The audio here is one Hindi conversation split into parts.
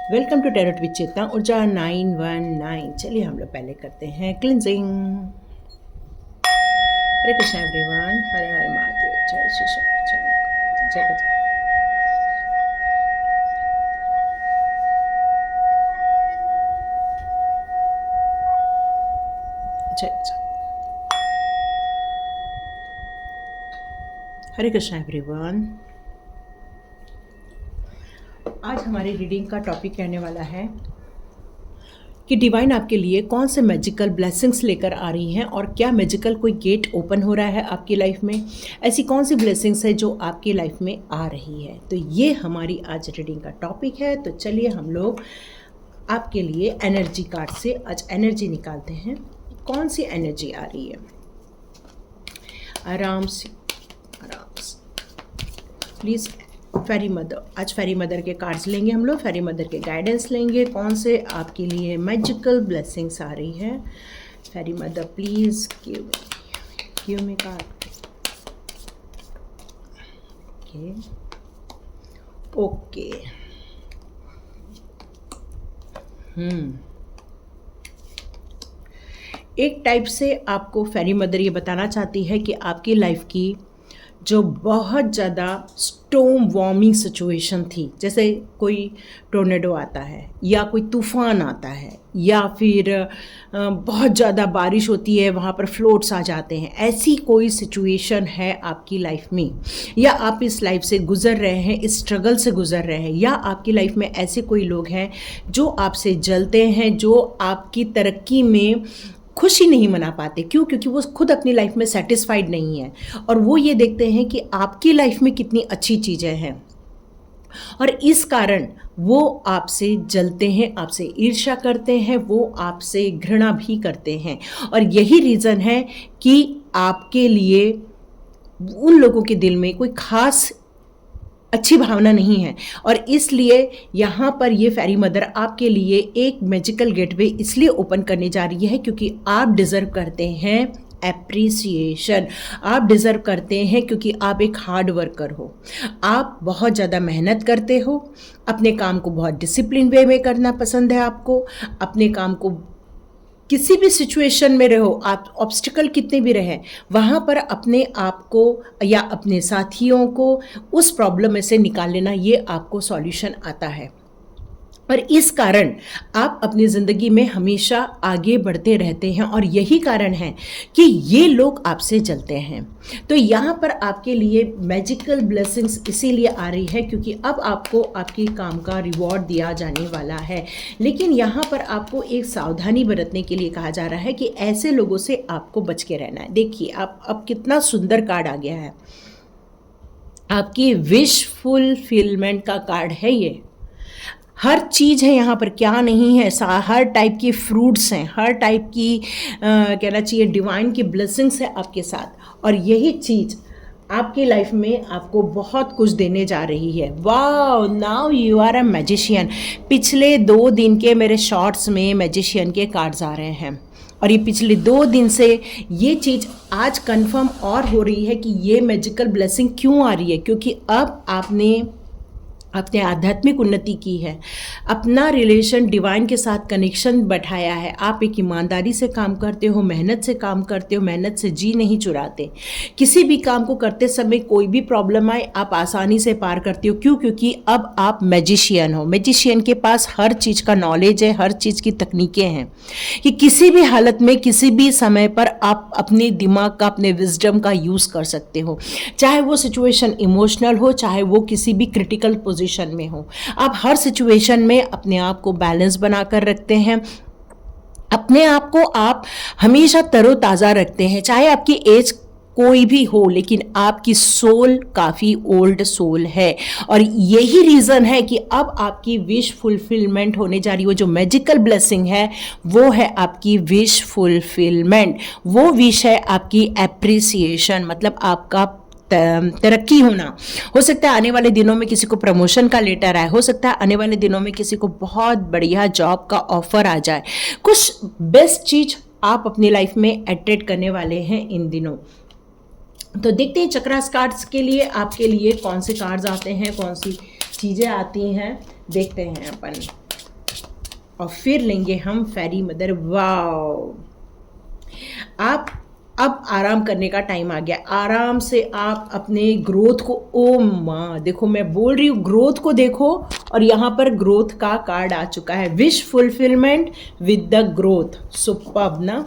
वेलकम टू टैरोट विद चेतना ऊर्जा 919। चलिए हम लोग पहले करते हैं क्लिनजिंग। हरे कृष्णा एवरीवन, हरे हरे महादेव, जय श्री कृष्ण, जय गजानन। जय गजानन। हरे कृष्णा एवरीवन। आज हमारी रीडिंग का टॉपिक कहने वाला है कि डिवाइन आपके लिए कौन से मैजिकल ब्लेसिंग्स लेकर आ रही हैं और क्या मैजिकल कोई गेट ओपन हो रहा है आपकी लाइफ में। ऐसी कौन सी ब्लेसिंग्स है जो आपकी लाइफ में आ रही है, तो ये हमारी आज रीडिंग का टॉपिक है। तो चलिए हम लोग आपके लिए एनर्जी कार्ड से आज एनर्जी निकालते हैं। कौन सी एनर्जी आ रही है, आराम से प्लीज़। फेरी मदर, आज फेरी मदर के कार्ड्स लेंगे हम लोग, फेरी मदर के गाइडेंस लेंगे। कौन से आपके लिए मैजिकल ब्लेसिंग्स आ रही है। Fairy mother please give me card. Okay. एक टाइप से आपको फेरी मदर ये बताना चाहती है कि आपकी लाइफ की जो बहुत ज़्यादा स्टॉर्म वार्मिंग सिचुएशन थी, जैसे कोई टोर्नेडो आता है या कोई तूफ़ान आता है या फिर बहुत ज़्यादा बारिश होती है, वहाँ पर फ्लोट्स आ जाते हैं, ऐसी कोई सिचुएशन है आपकी लाइफ में, या आप इस लाइफ से गुज़र रहे हैं, इस स्ट्रगल से गुज़र रहे हैं, या आपकी लाइफ में ऐसे कोई लोग हैं जो आपसे जलते हैं, जो आपकी तरक्की में खुशी नहीं मना पाते। क्यों? क्योंकि वो खुद अपनी लाइफ में सेटिस्फाइड नहीं है और वो ये देखते हैं कि आपकी लाइफ में कितनी अच्छी चीज़ें हैं और इस कारण वो आपसे जलते हैं, आपसे ईर्ष्या करते हैं, वो आपसे घृणा भी करते हैं। और यही रीज़न है कि आपके लिए उन लोगों के दिल में कोई खास अच्छी भावना नहीं है। और इसलिए यहाँ पर ये फेरी मदर आपके लिए एक मैजिकल गेटवे इसलिए ओपन करने जा रही है क्योंकि आप डिज़र्व करते हैं एप्रिसिएशन। आप डिज़र्व करते हैं क्योंकि आप एक हार्ड वर्कर हो, आप बहुत ज़्यादा मेहनत करते हो, अपने काम को बहुत डिसिप्लिन वे में करना पसंद है आपको, अपने काम को किसी भी सिचुएशन में रहो आप, ऑब्स्टिकल कितने भी रहें, वहाँ पर अपने आप को या अपने साथियों को उस प्रॉब्लम में से निकाल लेना, ये आपको सॉल्यूशन आता है। और इस कारण आप अपनी ज़िंदगी में हमेशा आगे बढ़ते रहते हैं और यही कारण है कि ये लोग आपसे जलते हैं। तो यहाँ पर आपके लिए मैजिकल ब्लेसिंग्स इसीलिए आ रही है क्योंकि अब आपको आपके काम का रिवॉर्ड दिया जाने वाला है। लेकिन यहाँ पर आपको एक सावधानी बरतने के लिए कहा जा रहा है कि ऐसे लोगों से आपको बच के रहना है। देखिए आप अब कितना सुंदर कार्ड आ गया है, आपकी विश फुलफिलमेंट का कार्ड है ये। हर चीज़ है यहाँ पर, क्या नहीं है, हर टाइप की फ्रूट्स हैं, हर टाइप की कहना चाहिए डिवाइन की ब्लेसिंग्स है आपके साथ। और यही चीज़ आपकी लाइफ में आपको बहुत कुछ देने जा रही है। Wow, now you are a magician. पिछले 2 दिन के मेरे शॉर्ट्स में मैजिशियन के कार्ड्स आ रहे हैं और ये पिछले 2 दिन से ये चीज़ आज कंफर्म और हो रही है कि ये मैजिकल ब्लेसिंग क्यों आ रही है, क्योंकि अब आपने अपने आध्यात्मिक उन्नति की है, अपना रिलेशन डिवाइन के साथ कनेक्शन बैठाया है। आप एक ईमानदारी से काम करते हो, मेहनत से काम करते हो, मेहनत से जी नहीं चुराते। किसी भी काम को करते समय कोई भी प्रॉब्लम आए आप आसानी से पार करते हो। क्यों? क्योंकि अब आप मैजिशियन हो। मैजिशियन के पास हर चीज़ का नॉलेज है, हर चीज़ की तकनीकें हैं कि किसी भी हालत में किसी भी समय पर आप अपने दिमाग का, अपने विजडम का यूज़ कर सकते हो, चाहे वो सिचुएशन इमोशनल हो, चाहे वो किसी भी क्रिटिकल पोजीशन में हो। आप हर सिचुएशन में अपने आप को बैलेंस बनाकर रखते हैं, अपने आप को आप हमेशा तरोताज़ा रखते हैं, चाहे आपकी एज कोई भी हो, लेकिन आपकी सोल काफ़ी ओल्ड सोल है। और यही रीज़न है कि अब आपकी विश फुलफिलमेंट होने जा रही है। जो मैजिकल ब्लेसिंग है वो है आपकी विश फुलफिलमेंट। वो विश है आपकी एप्रिसिएशन, मतलब आपका तरक्की होना। हो सकता है आने वाले दिनों में किसी को प्रमोशन का लेटर आए, हो सकता है आने वाले दिनों में किसी को बहुत बढ़िया जॉब का ऑफर आ जाए। कुछ बेस्ट चीज़ आप अपनी लाइफ में अट्रैक्ट करने वाले हैं इन दिनों। तो देखते हैं चक्रास कार्ड्स के लिए आपके लिए कौन से कार्ड्स आते हैं, कौन सी चीज़ें आती हैं, देखते हैं अपन। और फिर लेंगे हम फेरी मदर। वाओ, आप अब आराम करने का टाइम आ गया। आराम से आप अपने ग्रोथ को, ओ माँ देखो मैं बोल रही हूँ ग्रोथ को देखो, और यहाँ पर ग्रोथ का कार्ड आ चुका है, wish fulfilment with the growth. Superb ना,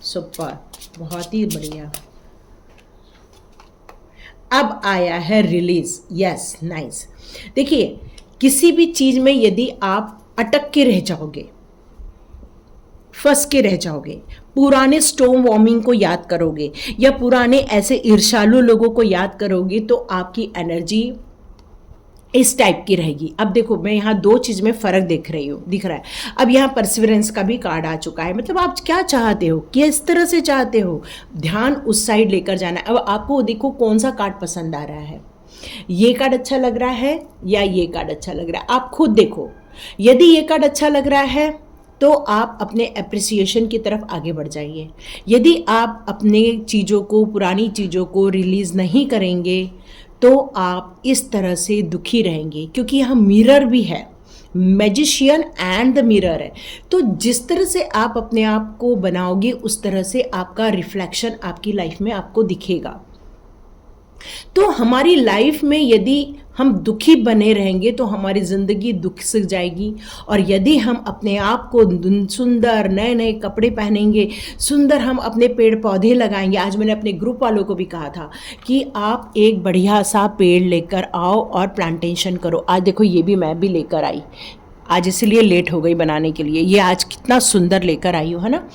सुपर, बहुत ही बढ़िया। अब आया है रिलीज। Yes, nice. देखिए, किसी भी चीज में यदि आप अटक के रह जाओगे, फंस के रह जाओगे, पुराने स्टॉर्म वॉर्मिंग को याद करोगे या पुराने ऐसे ईर्ष्यालु लोगों को याद करोगे, तो आपकी एनर्जी इस टाइप की रहेगी। अब देखो, मैं यहाँ दो चीज में फर्क दिख रहा है। अब यहाँ परसिवरेंस का भी कार्ड आ चुका है, मतलब आप क्या चाहते हो, किस तरह से चाहते हो, ध्यान उस साइड लेकर जाना है। अब आपको देखो कौन सा कार्ड पसंद आ रहा है, ये कार्ड अच्छा लग रहा है या ये कार्ड अच्छा लग रहा है, आप खुद देखो। यदि ये कार्ड अच्छा लग रहा है तो आप अपने एप्रिसिएशन की तरफ आगे बढ़ जाइए। यदि आप अपने चीज़ों को, पुरानी चीज़ों को रिलीज़ नहीं करेंगे तो आप इस तरह से दुखी रहेंगे, क्योंकि यहाँ मिरर भी है, मैजिशियन एंड द मिरर है। तो जिस तरह से आप अपने आप को बनाओगे उस तरह से आपका रिफ्लेक्शन आपकी लाइफ में आपको दिखेगा। तो हमारी लाइफ में यदि हम दुखी बने रहेंगे तो हमारी ज़िंदगी दुख से जाएगी, और यदि हम अपने आप को सुंदर नए नए कपड़े पहनेंगे, सुंदर हम अपने पेड़ पौधे लगाएंगे। आज मैंने अपने ग्रुप वालों को भी कहा था कि आप एक बढ़िया सा पेड़ लेकर आओ और प्लांटेशन करो। आज देखो ये भी मैं भी लेकर आई, आज इसीलिए लेट हो गई बनाने के लिए, ये आज कितना सुंदर लेकर आई हूँ, है ना।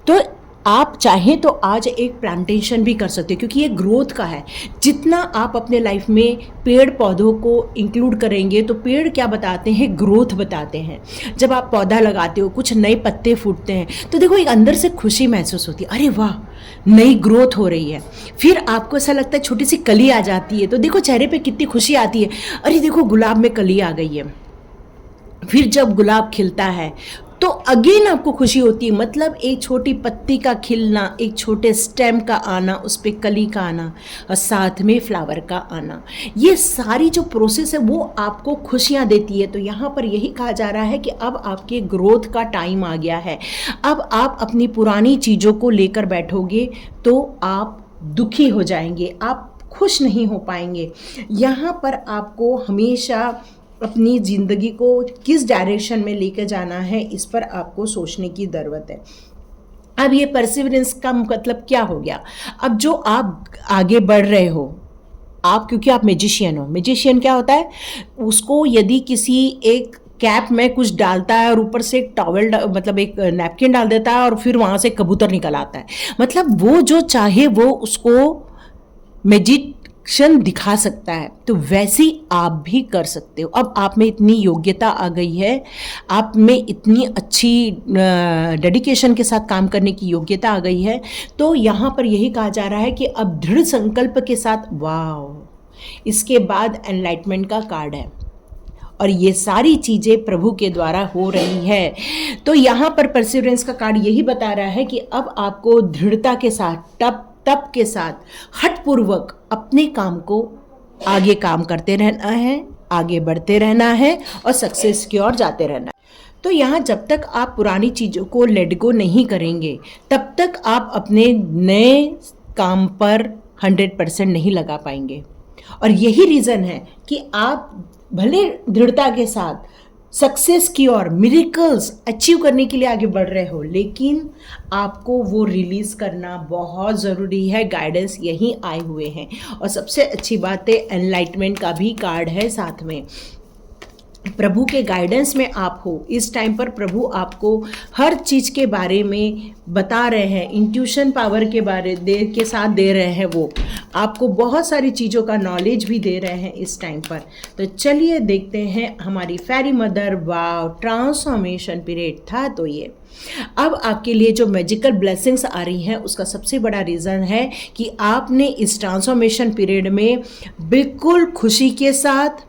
तो आप चाहें तो आज एक प्लांटेशन भी कर सकते हो, क्योंकि ये ग्रोथ का है। जितना आप अपने लाइफ में पेड़ पौधों को इंक्लूड करेंगे, तो पेड़ क्या बताते हैं, ग्रोथ बताते हैं। जब आप पौधा लगाते हो, कुछ नए पत्ते फूटते हैं, तो देखो एक अंदर से खुशी महसूस होती है, अरे वाह नई ग्रोथ हो रही है। फिर आपको ऐसा लगता है छोटी सी कली आ जाती है, तो देखो चेहरे पे कितनी खुशी आती है, अरे देखो गुलाब में कली आ गई है। फिर जब गुलाब खिलता है तो अगेन आपको खुशी होती है, मतलब एक छोटी पत्ती का खिलना, एक छोटे स्टेम का आना, उस पर कली का आना और साथ में फ्लावर का आना, ये सारी जो प्रोसेस है वो आपको खुशियाँ देती है। तो यहाँ पर यही कहा जा रहा है कि अब आपके ग्रोथ का टाइम आ गया है। अब आप अपनी पुरानी चीज़ों को लेकर बैठोगे तो आप दुखी हो जाएंगे, आप खुश नहीं हो पाएंगे। यहाँ पर आपको हमेशा अपनी ज़िंदगी को किस डायरेक्शन में लेकर जाना है, इस पर आपको सोचने की ज़रूरत है। अब ये परसिवरेंस का मतलब क्या हो गया, अब जो आप आगे बढ़ रहे हो, आप क्योंकि आप मैजिशियन हो, मैजिशियन क्या होता है, उसको यदि किसी एक कैप में कुछ डालता है और ऊपर से एक टॉवल मतलब एक नैपकिन डाल देता है और फिर वहाँ से कबूतर निकल आता है, मतलब वो जो चाहे वो उसको मैजिशियन दिखा सकता है। तो वैसे ही आप भी कर सकते हो। अब आप में इतनी योग्यता आ गई है, आप में इतनी अच्छी डेडिकेशन के साथ काम करने की योग्यता आ गई है, तो यहाँ पर यही कहा जा रहा है कि अब दृढ़ संकल्प के साथ, वाह, इसके बाद एनलाइटमेंट का कार्ड है और ये सारी चीज़ें प्रभु के द्वारा हो रही है। तो यहाँ पर परसिवरेंस का कार्ड यही बता रहा है कि अब आपको दृढ़ता के साथ, तप के साथ, हठपूर्वक अपने काम को आगे काम करते रहना है, आगे बढ़ते रहना है और सक्सेस की ओर जाते रहना है। तो यहाँ जब तक आप पुरानी चीज़ों को लेट गो नहीं करेंगे, तब तक आप अपने नए काम पर 100% नहीं लगा पाएंगे। और यही रीज़न है कि आप भले दृढ़ता के साथ सक्सेस की ओर, मिरेकल्स अचीव करने के लिए आगे बढ़ रहे हो, लेकिन आपको वो रिलीज़ करना बहुत ज़रूरी है। गाइडेंस यहीं आए हुए हैं। और सबसे अच्छी बात है, एनलाइटमेंट का भी कार्ड है साथ में। प्रभु के गाइडेंस में आप हो, इस टाइम पर प्रभु आपको हर चीज़ के बारे में बता रहे हैं, इंट्यूशन पावर के बारे के साथ दे रहे हैं, वो आपको बहुत सारी चीज़ों का नॉलेज भी दे रहे हैं इस टाइम पर। तो चलिए देखते हैं हमारी फेरी मदर। वाव, ट्रांसफॉर्मेशन पीरियड था। तो ये अब आपके लिए जो मैजिकल ब्लेसिंग्स आ रही हैं, उसका सबसे बड़ा रीज़न है कि आपने इस ट्रांसफॉर्मेशन पीरियड में बिल्कुल खुशी के साथ,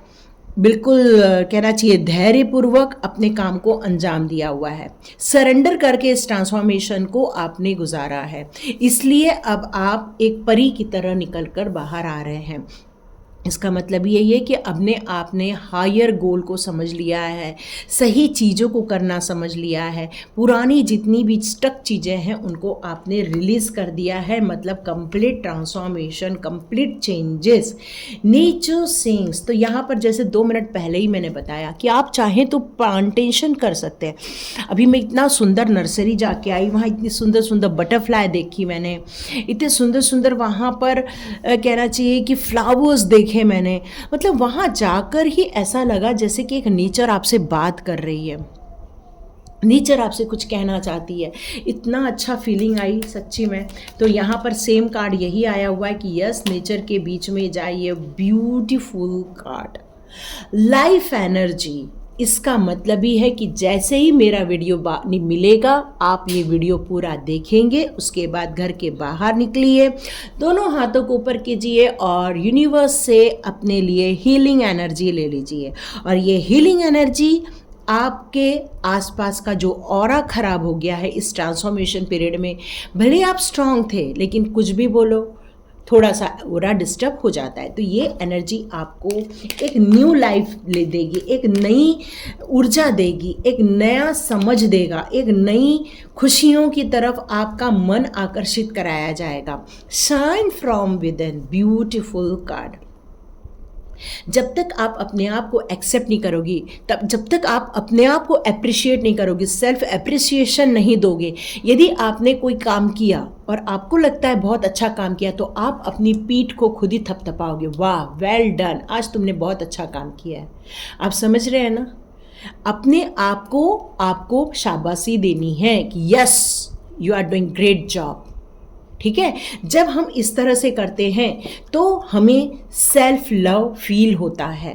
बिल्कुल कहना चाहिए धैर्यपूर्वक अपने काम को अंजाम दिया हुआ है। सरेंडर करके इस ट्रांसफॉर्मेशन को आपने गुजारा है, इसलिए अब आप एक परी की तरह निकल कर बाहर आ रहे हैं। इसका मतलब यही है कि अपने आपने हायर गोल को समझ लिया है, सही चीज़ों को करना समझ लिया है, पुरानी जितनी भी स्टक चीज़ें हैं उनको आपने रिलीज़ कर दिया है, मतलब complete transformation, complete changes. Nature sings, तो यहाँ पर जैसे 2 मिनट पहले ही मैंने बताया कि आप चाहें तो प्लांटेशन कर सकते हैं। अभी मैं इतना सुंदर नर्सरी जाके आई, वहाँ इतनी सुंदर सुंदर बटरफ्लाई देखी मैंने, इतने सुंदर सुंदर वहाँ पर कहना चाहिए कि फ्लावर्स देखे मैंने, मतलब वहाँ जाकर ही ऐसा लगा जैसे कि एक नेचर आपसे बात कर रही है, नेचर आपसे कुछ कहना चाहती है। इतना अच्छा फीलिंग आई सच्ची में। तो यहाँ पर सेम कार्ड यही आया हुआ है कि यस, नेचर के बीच में जाइए, ब्यूटीफुल कार्ड, लाइफ एनर्जी। इसका मतलब ही है कि जैसे ही मेरा वीडियो मिलेगा, आप ये वीडियो पूरा देखेंगे, उसके बाद घर के बाहर निकलिए, दोनों हाथों को ऊपर कीजिए और यूनिवर्स से अपने लिए हीलिंग एनर्जी ले लीजिए। और ये हीलिंग एनर्जी आपके आसपास का जो ऑरा खराब हो गया है इस ट्रांसफॉर्मेशन पीरियड में, भले आप स्ट्रांग थे लेकिन कुछ भी बोलो, थोड़ा सा ऑरा डिस्टर्ब हो जाता है, तो ये एनर्जी आपको एक न्यू लाइफ ले देगी, एक नई ऊर्जा देगी, एक नया समझ देगा, एक नई खुशियों की तरफ आपका मन आकर्षित कराया जाएगा। Shine from with in, beautiful card. जब तक आप अपने आप को एक्सेप्ट नहीं करोगी, तब जब तक आप अपने आप को अप्रिशिएट नहीं करोगे, सेल्फ अप्रिसिएशन नहीं दोगे, यदि आपने कोई काम किया और आपको लगता है बहुत अच्छा काम किया, तो आप अपनी पीठ को खुद ही थपथपाओगे, वाह वेल डन, आज तुमने बहुत अच्छा काम किया है। आप समझ रहे हैं ना? अपने आप को आपको शाबाशी देनी है कि yes you are doing great job. ठीक है, जब हम इस तरह से करते हैं तो हमें सेल्फ लव फील होता है,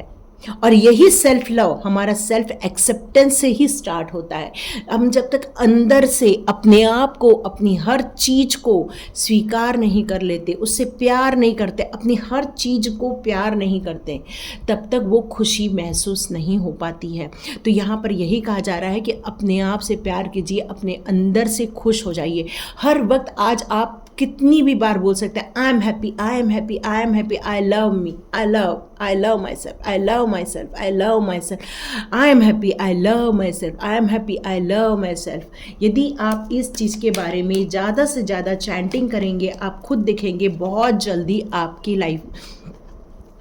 और यही सेल्फ लव हमारा सेल्फ एक्सेप्टेंस से ही स्टार्ट होता है। हम जब तक अंदर से अपने आप को, अपनी हर चीज़ को स्वीकार नहीं कर लेते, उससे प्यार नहीं करते, अपनी हर चीज़ को प्यार नहीं करते, तब तक वो खुशी महसूस नहीं हो पाती है। तो यहाँ पर यही कहा जा रहा है कि अपने आप से प्यार कीजिए, अपने अंदर से खुश हो जाइए। हर वक्त आज आप कितनी भी बार बोल सकते हैं, I am happy, I am happy, I am happy, I love me, I love my self, I love my self, I love my self, I am happy, I love my self, I am happy, I love my self. यदि आप इस चीज़ के बारे में ज़्यादा से ज़्यादा चैंटिंग करेंगे, आप खुद देखेंगे बहुत जल्दी आपकी लाइफ,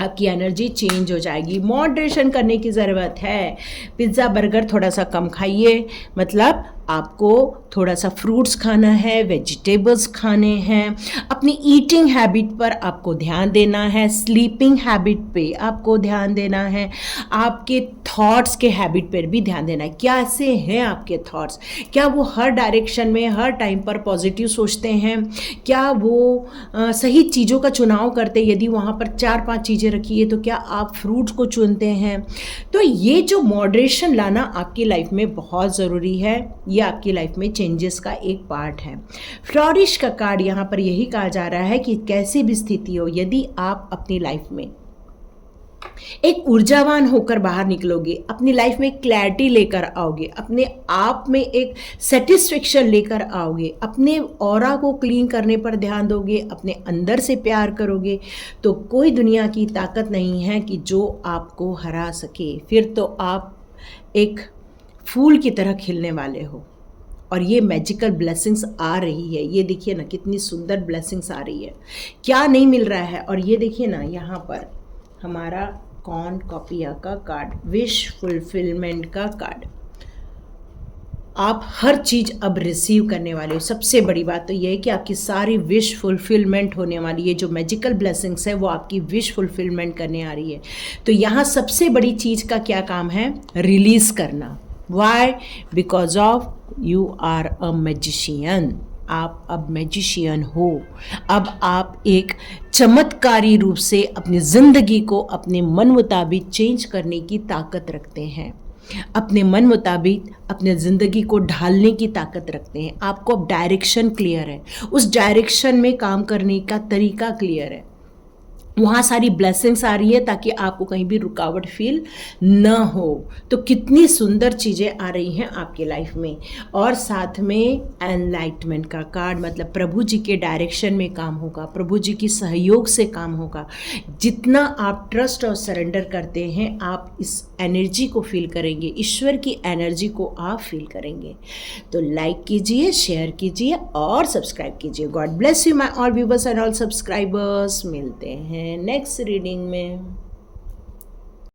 आपकी एनर्जी चेंज हो जाएगी। मॉडरेशन करने की ज़रूरत है। पिज़्ज़ा बर्गर थोड़ा सा कम खाइए, मतलब आपको थोड़ा सा फ्रूट्स खाना है, वेजिटेबल्स खाने हैं, अपनी ईटिंग हैबिट पर आपको ध्यान देना है, स्लीपिंग हैबिट पे आपको ध्यान देना है, आपके थॉट्स के हैबिट पर भी ध्यान देना है। कैसे हैं आपके थॉट्स? क्या वो हर डायरेक्शन में हर टाइम पर पॉजिटिव सोचते हैं? क्या वो सही चीज़ों का चुनाव करते हैं? यदि वहाँ पर 4-5 चीज़ें रखी है तो क्या आप फ्रूट्स को चुनते हैं? तो ये जो मॉडरेशन लाना आपकी लाइफ में बहुत ज़रूरी है, ये आपकी लाइफ में चेंजेस का एक पार्ट है। फ्लॉरिश का कार्ड यहाँ पर यही कहा जा रहा है कि कैसी भी स्थिति हो, यदि आप अपनी लाइफ में एक ऊर्जावान होकर बाहर निकलोगे, अपनी लाइफ में क्लैरिटी लेकर आओगे, अपने आप में एक सेटिस्फेक्शन लेकर आओगे, अपने ऑरा को क्लीन करने पर ध्यान दोगे, अपने अंदर से प्यार करोगे, तो कोई दुनिया की ताकत नहीं है कि जो आपको हरा सके। फिर तो आप एक फूल की तरह खिलने वाले हो, और ये मैजिकल ब्लेसिंग्स आ रही है। ये देखिए ना कितनी सुंदर ब्लेसिंग्स आ रही है, क्या नहीं मिल रहा है। और ये देखिए ना यहाँ पर हमारा कॉर्नकोपिया का कार्ड, विश फुलफिलमेंट का कार्ड। आप हर चीज़ अब रिसीव करने वाले हो। सबसे बड़ी बात तो ये है कि आपकी सारी विश फुलफिलमेंट होने वाली है। जो मैजिकल ब्लेसिंग्स है वो आपकी विश फुलफिलमेंट करने आ रही है। तो यहाँ सबसे बड़ी चीज़ का क्या काम है? रिलीज़ करना। Why? Because of you are a magician. आप अब मैजिशियन हो। अब आप एक चमत्कारी रूप से अपनी ज़िंदगी को अपने मन मुताबिक चेंज करने की ताकत रखते हैं, अपने मन मुताबिक अपने ज़िंदगी को ढालने की ताकत रखते हैं। आपको अब डायरेक्शन क्लियर है, उस डायरेक्शन में काम करने का तरीका क्लियर है। वहाँ सारी ब्लेसिंग्स आ रही है ताकि आपको कहीं भी रुकावट फील न हो। तो कितनी सुंदर चीज़ें आ रही हैं आपकी लाइफ में। और साथ में एनलाइटमेंट का कार्ड, मतलब प्रभु जी के डायरेक्शन में काम होगा, प्रभु जी की सहयोग से काम होगा। जितना आप ट्रस्ट और सरेंडर करते हैं, आप इस एनर्जी को फील करेंगे, ईश्वर की एनर्जी को आप फील करेंगे। तो लाइक कीजिए, शेयर कीजिए और सब्सक्राइब कीजिए। God bless you my all viewers and all subscribers. मिलते हैं नेक्स्ट रीडिंग में।